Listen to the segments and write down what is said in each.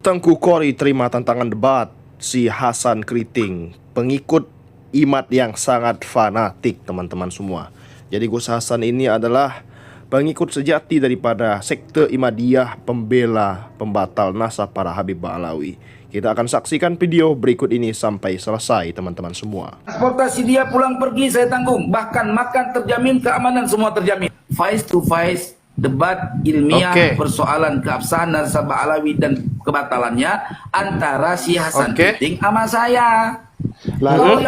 Tengku Qori terima tantangan debat si Hasan Keriting, pengikut Imad yang sangat fanatik teman-teman semua. Jadi Gus Hasan ini adalah pengikut sejati daripada sekte Imadiyah, pembela pembatal nasab para Habib Ba'alawi. Kita akan saksikan video berikut ini sampai selesai teman-teman semua. Transportasi dia pulang pergi saya tanggung, bahkan makan terjamin, keamanan semua terjamin. Face to face debat ilmiah persoalan keabsahan nasab Ba'alawi dan kebatalannya antara si Hasan Keriting sama saya. Lalu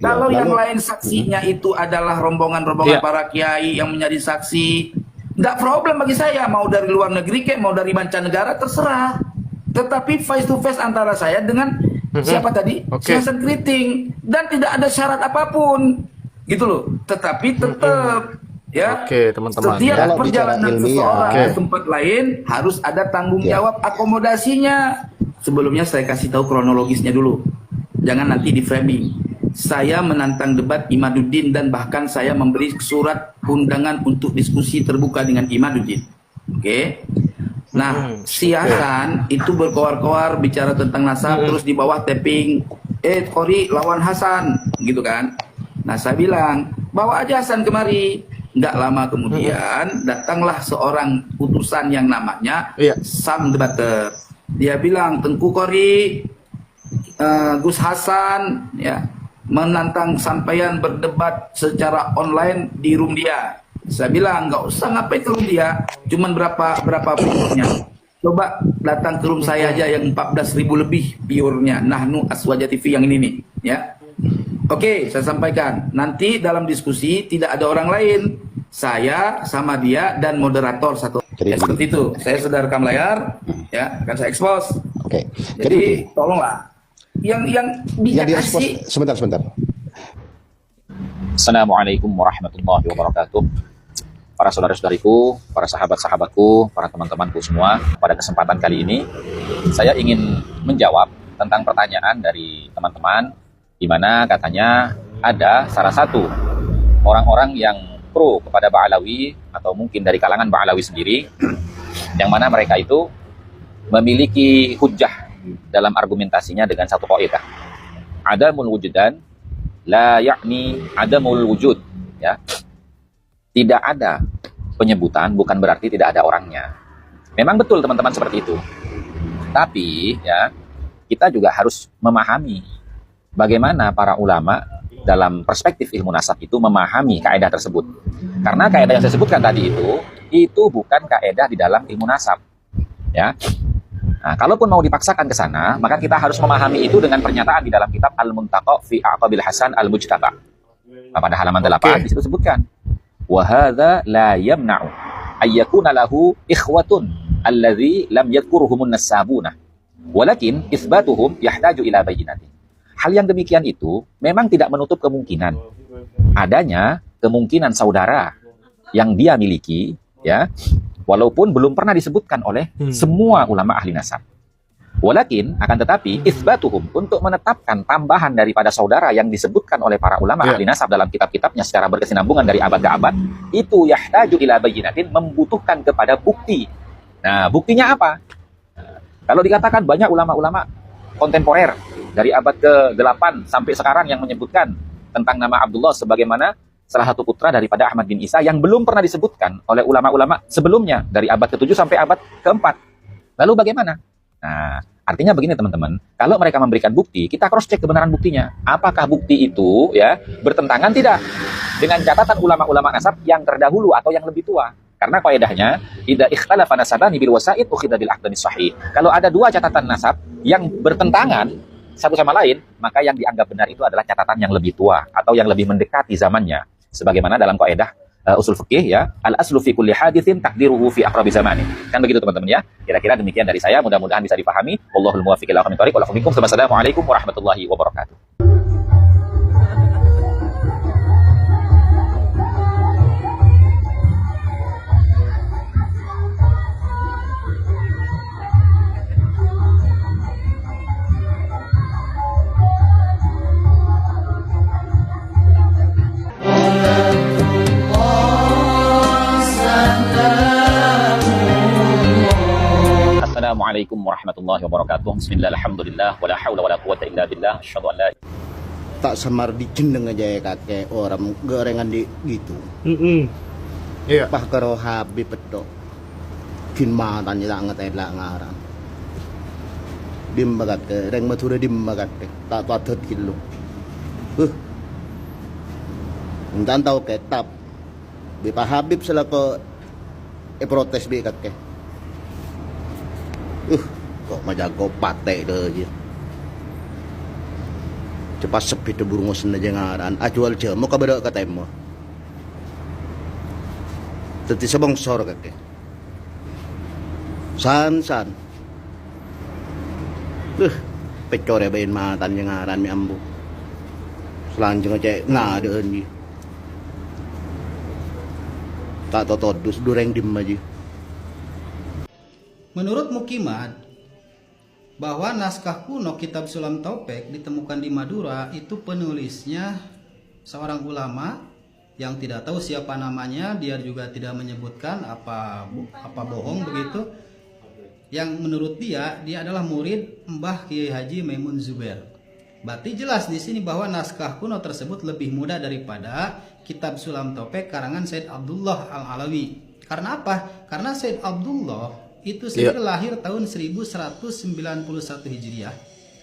Kalau yang lain saksinya itu adalah rombongan-rombongan para kiai yang menjadi saksi, nggak problem bagi saya, mau dari luar negeri kek, mau dari mancanegara, terserah. Tetapi face to face antara saya dengan siapa tadi? Si Hasan Keriting, dan tidak ada syarat apapun, gitu loh. Tetapi tetap teman-teman. Setiap perjalanan seseorang ke tempat lain harus ada tanggung jawab akomodasinya. Sebelumnya saya kasih tahu kronologisnya dulu, jangan nanti di framing. Saya menantang debat Imaduddin dan bahkan saya memberi surat undangan untuk diskusi terbuka dengan Imaduddin. Nah, si Hasan itu berkoar-koar bicara tentang nasab, terus di bawah tapping, Qori lawan Hasan, gitu kan. Nah, saya bilang, bawa aja Hasan kemari. Nggak lama kemudian, datanglah seorang utusan yang namanya Sam Debater. Dia bilang, Tengku Qori, Gus Hasan, menantang sampean berdebat secara online di room dia. Saya bilang nggak usah, ngapain ke room dia, cuman berapa viewernya. Coba datang ke room saya aja yang 14.000 lebih viewernya. Nahnu Aswaja TV yang ini nih, ya. Oke, saya sampaikan. Nanti dalam diskusi tidak ada orang lain, saya sama dia dan moderator satu. Seperti itu. Saya sudah rekam layar, ya, akan saya expose. Jadi tolonglah. Yang bisa kasih. Sebentar. Assalamualaikum warahmatullahi wabarakatuh. Para saudara-saudariku, para sahabat-sahabatku, para teman-temanku semua, pada kesempatan kali ini saya ingin menjawab tentang pertanyaan dari teman-teman, di mana katanya ada salah satu orang-orang yang pro kepada Ba'alawi atau mungkin dari kalangan Ba'alawi sendiri, yang mana mereka itu memiliki hujjah dalam argumentasinya dengan satu kaidah. Adamul wujudan la yakni adamul wujud, ya. Tidak ada penyebutan bukan berarti tidak ada orangnya. Memang betul teman-teman seperti itu. Tapi ya, kita juga harus memahami bagaimana para ulama dalam perspektif ilmu nasab itu memahami kaidah tersebut. Karena kaidah yang saya sebutkan tadi itu bukan kaidah di dalam ilmu nasab, ya. Nah, kalaupun mau dipaksakan ke sana, maka kita harus memahami itu dengan pernyataan di dalam kitab Al-Muntaqa fi Aqabil Hasan Al-Mujtaba. Pada halaman 8 di situ sebutkan, wa hadza la yamna'u ay yakuna lahu ikhwatun allazi lam yadhkuruhumun nasabuna. Walakin itsbatuhum yahtaju ila bayyinatin. Hal yang demikian itu memang tidak menutup kemungkinan adanya kemungkinan saudara yang dia miliki, ya, walaupun belum pernah disebutkan oleh semua ulama ahli nasab. Walakin, akan tetapi, itsbatuhum, untuk menetapkan tambahan daripada saudara yang disebutkan oleh para ulama ahli nasab dalam kitab-kitabnya secara berkesinambungan dari abad ke abad, itu yahtaju ila bayyinatin, membutuhkan kepada bukti. Nah, buktinya apa? Kalau dikatakan banyak ulama-ulama kontemporer dari abad ke-8 sampai sekarang yang menyebutkan tentang nama Abdullah sebagaimana salah satu putra daripada Ahmad bin Isa yang belum pernah disebutkan oleh ulama-ulama sebelumnya dari abad ke-7 sampai abad ke-4. Lalu bagaimana? Nah, artinya begini teman-teman, kalau mereka memberikan bukti, kita cross-check kebenaran buktinya. Apakah bukti itu ya bertentangan tidak dengan catatan ulama-ulama nasab yang terdahulu atau yang lebih tua? Karena kaidahnya, idza ikhtalafa nasabani bil wasa'id ukhidha bil aqdani sahih. Kalau ada dua catatan nasab yang bertentangan satu sama lain, maka yang dianggap benar itu adalah catatan yang lebih tua atau yang lebih mendekati zamannya. Sebagaimana dalam kaidah usul fikih, ya, al aslu fi kulli haditsin taqdiruhu fi aqrabi zamani. Kan begitu teman-teman, ya. Kira-kira demikian dari saya, mudah-mudahan bisa dipahami. Wallahul muwaffiq ila aqwamit thoriq. Wassalamualaikum warahmatullahi wabarakatuh. Assalamualaikum Assalamualaikum warahmatullahi wabarakatuh. Bismillah, alhamdulillah, wala hawla wala quwata illa billah. Asyhadu an la Tak semar dijeneng aja ya kakek orang gorengan di gitu. Iya. Pah karo Habib pedok. Kin matan ya ngetel lah ngarang. Dim bagat ke reng mature dim bagat ke tak patut kilo. Entan tahu ketap. Bi Pak Habib selaku protes bi kakek. Kok majago pate deh. Cepat sepi tu burung sen aja ngaran. Ajual je, mau kabar kata emo. Teti sebangsor kakek. San. Pecore bayin matan yang ngaran mi ambu. Selanjutnya cek ngade ni. Tak totodus dureng dim aja. Menurut Mukimat, bahwa naskah kuno Kitab Sulam Taufik ditemukan di Madura itu penulisnya seorang ulama yang tidak tahu siapa namanya, dia juga tidak menyebutkan apa bohong begitu. Yang menurut dia adalah murid Mbah Kiai Haji Maimun Zubair. Berarti jelas di sini bahwa naskah kuno tersebut lebih muda daripada Kitab Sulam Taufik karangan Said Abdullah Al-Alawi. Karena apa? Karena Said Abdullah itu sendiri lahir tahun 1191 Hijriah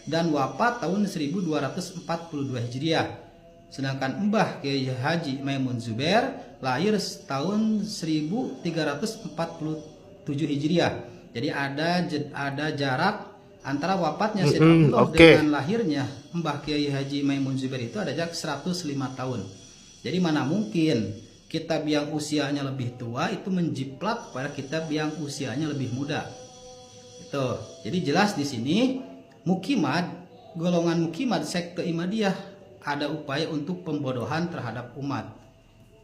dan wafat tahun 1242 Hijriah. Sedangkan Mbah Kiai Haji Maimun Zubair lahir tahun 1347 Hijriah. Jadi ada jarak antara wafatnya Said Abdullah dengan lahirnya Mbah Kiai Haji Maimun Zubair itu ada jarak 105 tahun. Jadi mana mungkin kitab yang usianya lebih tua itu menjiplak pada kitab yang usianya lebih muda. Itu. Jadi jelas di sini golongan Mukimat sekte Imadiyah ada upaya untuk pembodohan terhadap umat.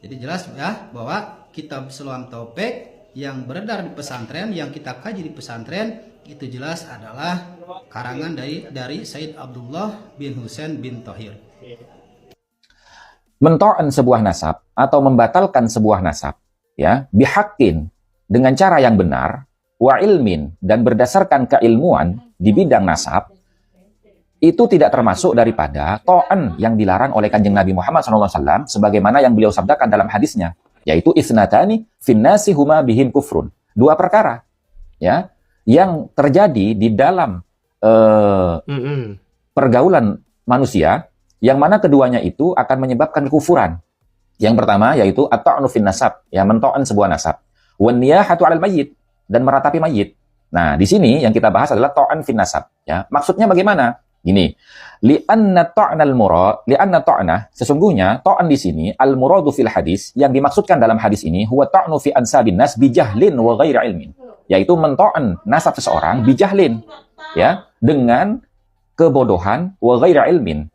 Jadi jelas ya bahwa Kitab Sulam Taufik yang beredar di pesantren, yang kita kaji di pesantren itu jelas adalah karangan dari Said Abdullah bin Husain bin Thohir. mento'an sebuah nasab atau membatalkan sebuah nasab ya bihaqqin dengan cara yang benar wa ilmin dan berdasarkan keilmuan di bidang nasab itu tidak termasuk daripada to'an yang dilarang oleh Kanjeng Nabi Muhammad SAW sebagaimana yang beliau sabdakan dalam hadisnya, yaitu isnatani finnasi huma bihim kufrun, dua perkara ya yang terjadi di dalam pergaulan manusia yang mana keduanya itu akan menyebabkan kekufuran. Yang pertama yaitu at-ta'nu fin nasab, ya mento'an sebuah nasab. Wan niyahatu 'alal mayyit, dan meratapi mayit. Nah, di sini yang kita bahas adalah ta'an fin nasab, ya. Maksudnya bagaimana? Gini. Li'anna ta'na sesungguhnya ta'an di sini al-muradu fil hadis, yang dimaksudkan dalam hadis ini huwa ta'nu fi ansabin nas bi jahlin wa ghairi ilmin. Yaitu mento'an nasab seseorang bi jahlin, ya, dengan kebodohan wa ghairi ilmin,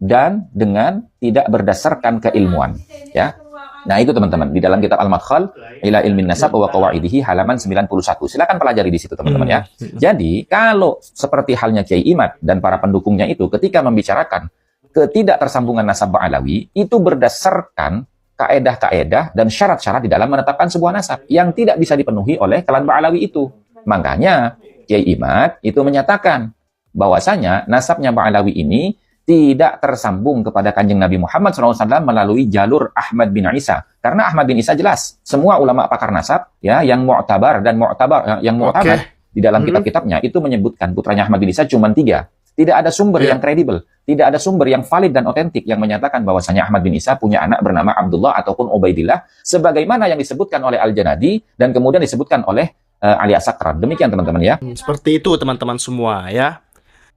dan dengan tidak berdasarkan keilmuan, ya. Nah, itu teman-teman di dalam kitab Al-Madkhal ila ilmin nasab wa qawaidihi halaman 91. Silakan pelajari di situ teman-teman ya. Jadi, kalau seperti halnya Kiai Imad dan para pendukungnya itu ketika membicarakan ketidaktersambungan nasab Ba'alawi itu berdasarkan kaedah-kaedah dan syarat-syarat di dalam menetapkan sebuah nasab yang tidak bisa dipenuhi oleh klan Ba'alawi itu. Makanya Kiai Imad itu menyatakan bahwasanya nasabnya Ba'alawi ini tidak tersambung kepada Kanjeng Nabi Muhammad SAW melalui jalur Ahmad bin Isa. Karena Ahmad bin Isa jelas, semua ulama pakar nasab ya yang mu'tabar yang mu'tabar di dalam kitab-kitabnya itu menyebutkan putranya Ahmad bin Isa cuma 3. Tidak ada sumber yang kredibel, tidak ada sumber yang valid dan otentik yang menyatakan bahwasanya Ahmad bin Isa punya anak bernama Abdullah ataupun Ubaidillah sebagaimana yang disebutkan oleh Al-Janadi dan kemudian disebutkan oleh Ali As-Sakran. Demikian teman-teman ya. Seperti itu teman-teman semua ya.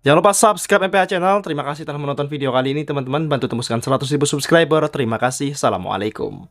Jangan lupa subscribe MPH Channel. Terima kasih telah menonton video kali ini teman-teman. Bantu tembuskan 100.000 subscriber. Terima kasih. Assalamualaikum.